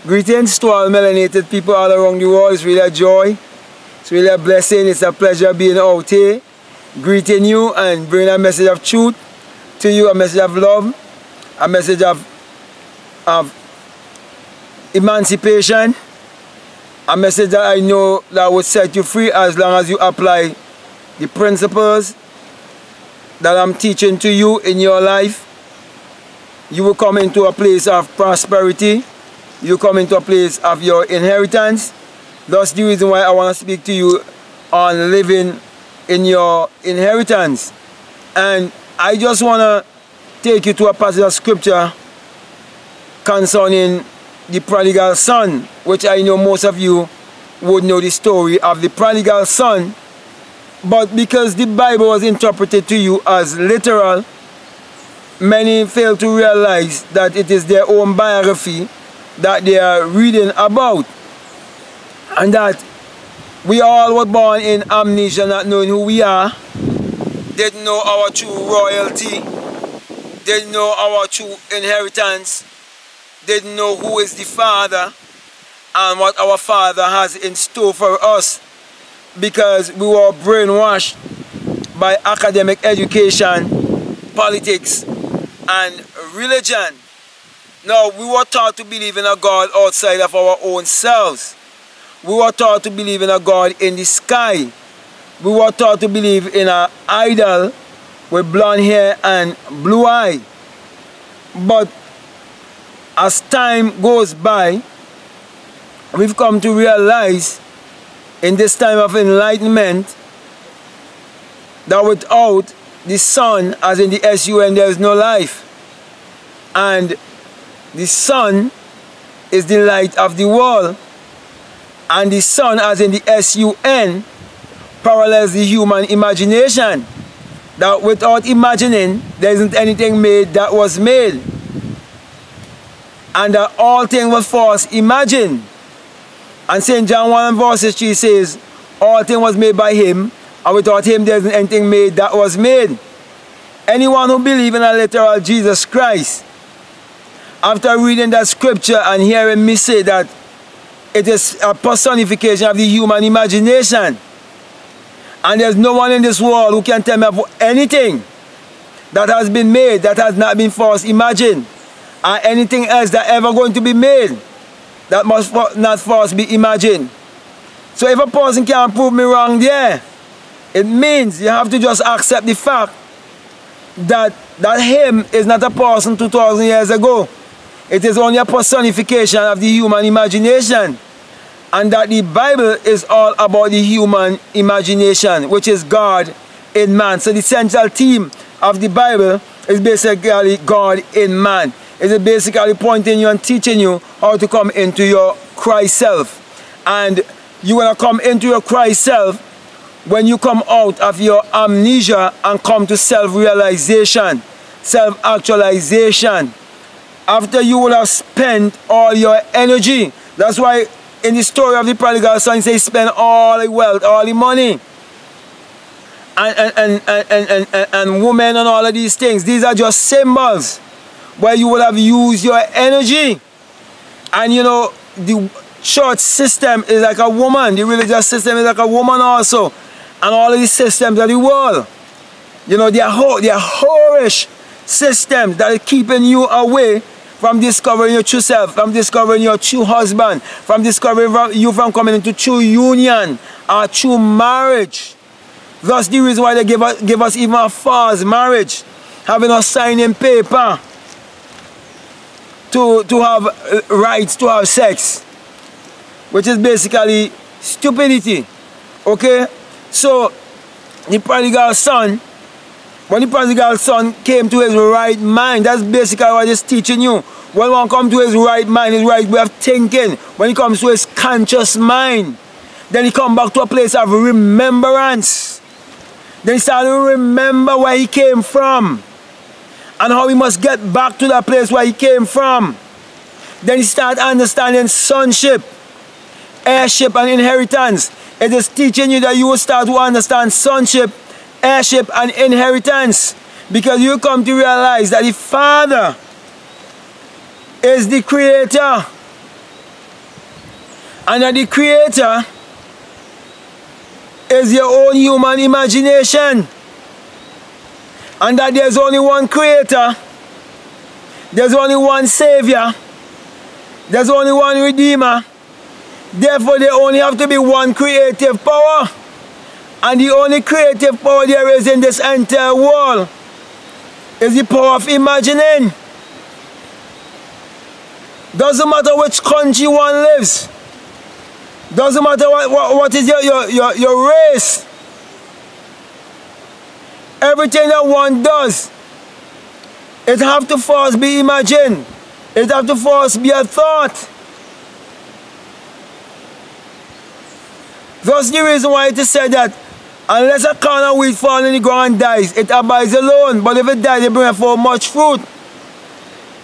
Greetings to all melanated people all around the world. It's really a joy. It's really a blessing. It's a pleasure being out here, greeting you and bringing a message of truth to you, a message of love, a message of emancipation, a message that I know that will set you free as long as you apply the principles that I'm teaching to you in your life. You will come into a place of prosperity. You come into a place of your inheritance. That's the reason why I want to speak to you on living in your inheritance. And I just want to take you to a passage of scripture concerning the prodigal son, which I know most of you would know the story of the prodigal son. But because the Bible was interpreted to you as literal, many fail to realize that it is their own biography that they are reading about, and that we all were born in amnesia, not knowing who we are, didn't know our true royalty, didn't know our true inheritance, didn't know who is the Father and what our Father has in store for us, because we were brainwashed by academic education, politics, and religion. Now, we were taught to believe in a God outside of our own selves. We were taught to believe in a God in the sky. We were taught to believe in an idol with blonde hair and blue eye. But as time goes by, we've come to realize in this time of enlightenment that without the sun, as in the S-U-N, there is no life. And the sun is the light of the world. And the sun, as in the S-U-N, parallels the human imagination. That without imagining, there isn't anything made that was made. And that all things was first imagined. And St. John 1 and verse 3 says, all things was made by him, and without him there isn't anything made that was made. Anyone who believes in a literal Jesus Christ, after reading that scripture and hearing me say that it is a personification of the human imagination, and there's no one in this world who can tell me of anything that has been made that has not been first imagined, or anything else that ever going to be made that must not first be imagined. So if a person can't prove me wrong there, it means you have to just accept the fact that him is not a person 2,000 years ago. It is only a personification of the human imagination. And that the Bible is all about the human imagination, which is God in man. So the central theme of the Bible is basically God in man. It is basically pointing you and teaching you how to come into your Christ self. And you want to come into your Christ self when you come out of your amnesia and come to self-realization, self-actualization. After you will have spent all your energy. That's why in the story of the prodigal son, he says, spend all the wealth, all the money, and women and all of these things. These are just symbols where you will have used your energy. And you know, the church system is like a woman. The religious system is like a woman also. And all of these systems of the world, you know, they are whorish systems that are keeping you away from discovering your true self, from discovering your true husband, from discovering you from coming into true union or true marriage. That's the reason why they give us even a false marriage, having us signing paper to have rights to have sex, which is basically stupidity. Okay? So, the prodigal son, when the prodigal son came to his right mind, that's basically what it's teaching you. When one comes to his right mind, his right way of thinking, when he comes to his conscious mind, then he comes back to a place of remembrance. Then he starts to remember where he came from and how he must get back to that place where he came from. Then he starts understanding sonship, heirship, and inheritance. It is teaching you that you will start to understand sonship, heirship, and inheritance, because you come to realize that the Father is the creator and that the creator is your own human imagination, and that there's only one creator, there's only one savior, there's only one redeemer. Therefore there only have to be one creative power, and the only creative power there is in this entire world is the power of imagining. Doesn't matter which country one lives, doesn't matter what is your race. Everything that one does, it have to first be imagined. It have to first be a thought. That's the reason why it is said that unless a corn of wheat fall in the ground and dies, it abides alone. But if it dies, it brings forth much fruit.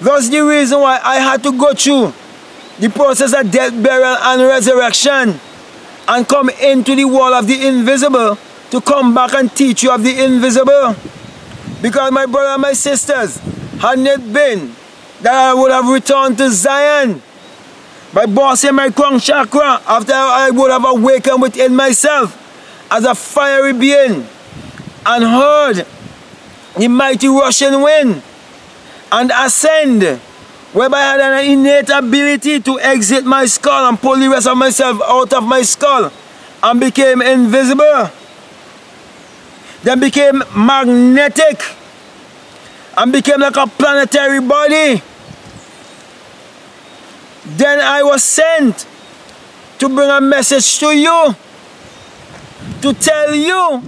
That's the reason why I had to go through the process of death, burial, and resurrection, and come into the world of the invisible to come back and teach you of the invisible. Because my brother and my sisters, hadn't it been that I would have returned to Zion by bossing my crown chakra, after I would have awakened within myself as a fiery being and heard the mighty rushing wind and ascend, whereby I had an innate ability to exit my skull and pull the rest of myself out of my skull, and became invisible, then became magnetic, and became like a planetary body. Then I was sent to bring a message to you, to tell you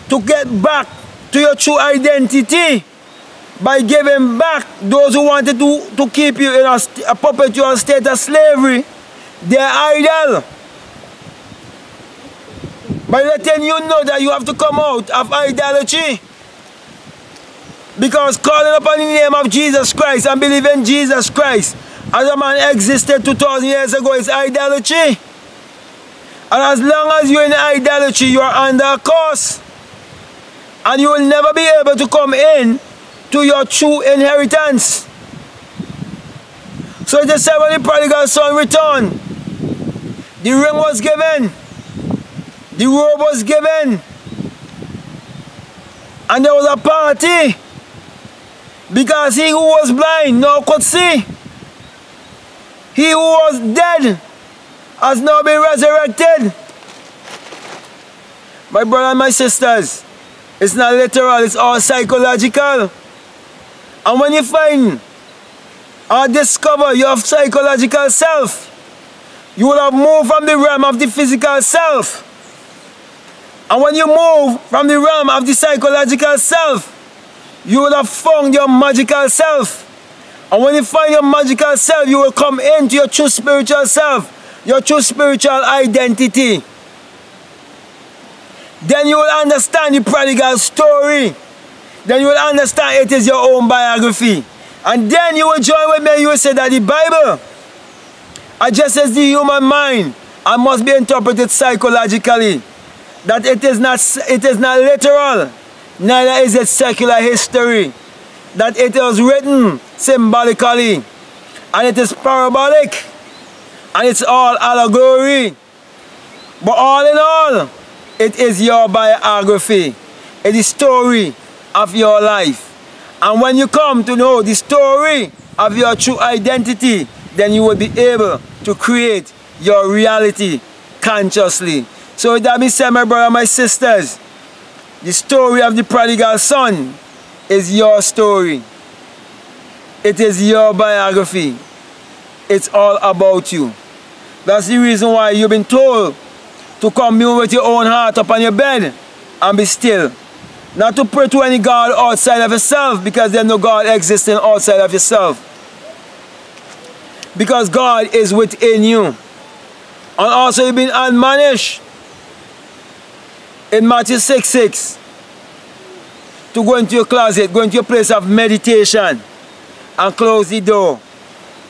to get back to your true identity by giving back those who wanted to keep you in a perpetual state of slavery, their idol. By letting you know that you have to come out of idolatry. Because calling upon the name of Jesus Christ and believing Jesus Christ as a man existed 2,000 years ago is idolatry. And as long as you're in idolatry, you are under a curse. And you will never be able to come in to your true inheritance. So it is said when the prodigal son returned, the ring was given, the robe was given, and there was a party, because he who was blind now could see. He who was dead has now been resurrected. My brother and my sisters, it's not literal, it's all psychological. And when you find or discover your psychological self, you will have moved from the realm of the physical self. And when you move from the realm of the psychological self, you will have found your magical self. And when you find your magical self, you will come into your true spiritual self, your true spiritual identity. Then you will understand the prodigal story. Then you will understand it is your own biography. And then you will join with me and you will say that the Bible addresses the human mind and must be interpreted psychologically. That it is not literal, neither is it secular history. That it was written symbolically, and it is parabolic, and it's all allegory. But all in all, it is your biography. It is the story of your life. And when you come to know the story of your true identity, then you will be able to create your reality consciously. So with that being said, my brother, my sisters, the story of the prodigal son is your story. It is your biography. It's all about you. That's the reason why you've been told to commune with your own heart upon your bed and be still. Not to pray to any God outside of yourself, because there's no God existing outside of yourself. Because God is within you. And also you've been admonished in Matthew 6:6 to go into your closet, go into your place of meditation and close the door,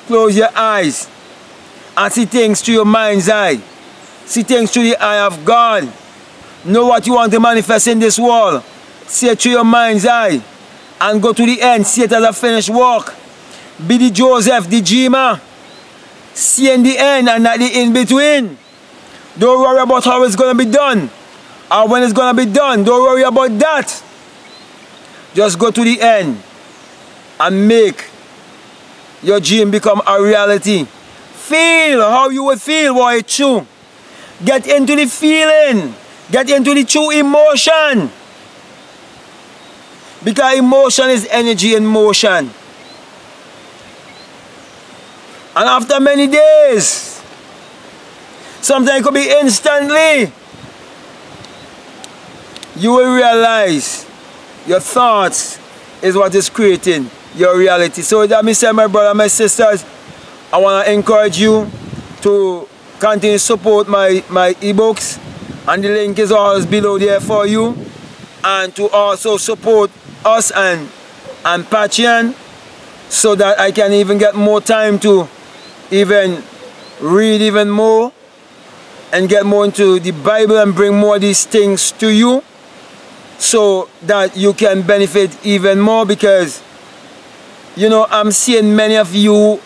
close your eyes and see things through your mind's eye. See things through the eye of God. Know what you want to manifest in this world. See it through your mind's eye and go to the end. See it as a finished work. Be the Joseph, the dreamer. seeing the end and not the in-between. Don't worry about how it's going to be done or when it's going to be done. Don't worry about that. Just go to the end and make your dream become a reality. Feel how you would feel while it's true. Get into the feeling. Get into the true emotion. Because emotion is energy in motion. And after many days, sometimes it could be instantly, you will realize your thoughts is what is creating your reality. So that means, my brother, my sisters, I want to encourage you to continue to support my ebooks, and the link is always below there for you, and to also support us and Patreon, so that I can even get more time to even read even more and get more into the Bible and bring more of these things to you, so that you can benefit even more. Because, you know, I'm seeing many of you,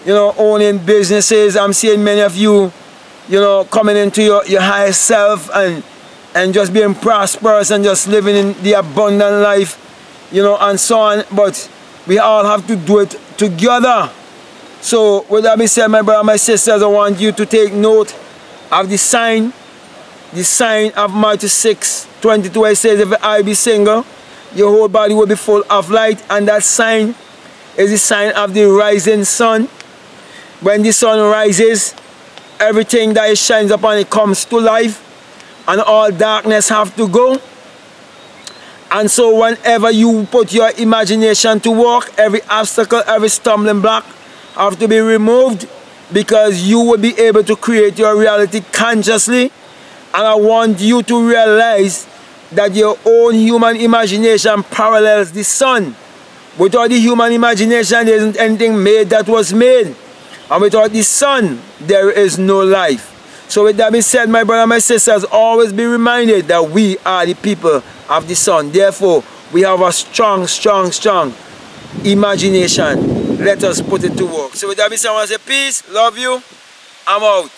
you know, owning businesses. I'm seeing many of you, you know, coming into your higher self and just being prosperous and just living in the abundant life, you know, and so on. But we all have to do it together. So with that being said, my brother, my sisters, I want you to take note of the sign of Matthew 6:22. It says, if I be single, your whole body will be full of light. And that sign is the sign of the rising sun. When the sun rises, everything that it shines upon it comes to life, and all darkness have to go. And so whenever you put your imagination to work, every obstacle, every stumbling block have to be removed, because you will be able to create your reality consciously. And I want you to realize that your own human imagination parallels the sun. Without the human imagination, there isn't anything made that was made. And without the sun, there is no life. So with that being said, my brother, my sisters, always be reminded that we are the people of the sun. Therefore, we have a strong, strong, strong imagination. Let us put it to work. So with that being said, I want to say peace, love you, I'm out.